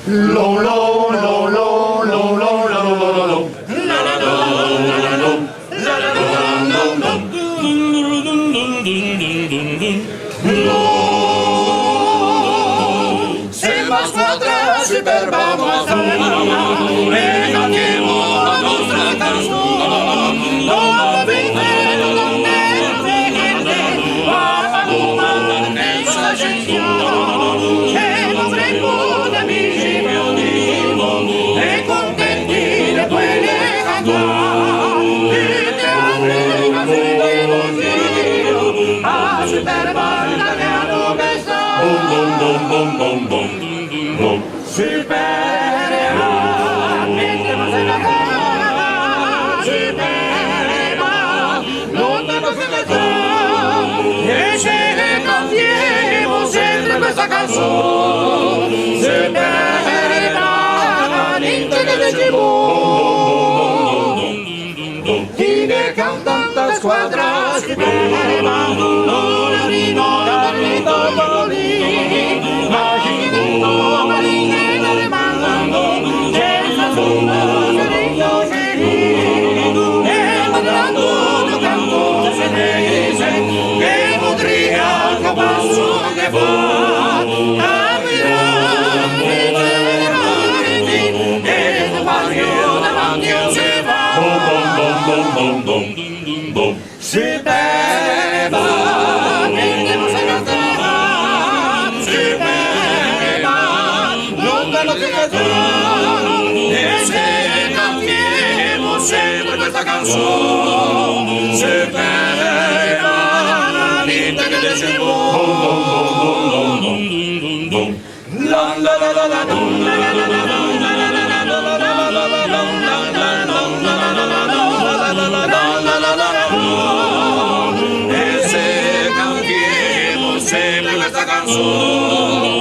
Lo, lo, lo, lo, lo, lo, lo, lo, lo, lo. La, la, la, la, la, la, la, la, la, la, la, la. Se más atrás y per vamos a e cantiamo la nostra canzone. Dopo vivere la mente, ma non nella gestione. E dovremmo da amici violino e contenti di quelle cantare. E te arriva fino in Dio, a super banda che hanno messo. Bom, bom, bom, bom, bom, bom. Supera, mentre non se la fa, supera, non te lo si fa, e se ne cantiamo sempre questa canzone, supera, niente che dici chi ne cantanta squadra, supera, non rinora, non si beva, mentre non si cantava, si beva, non te lo si cantava, e se cantiamo sempre questa canzone, si beva, niente che dice la la la la la e se cantiamo sempre questa canzone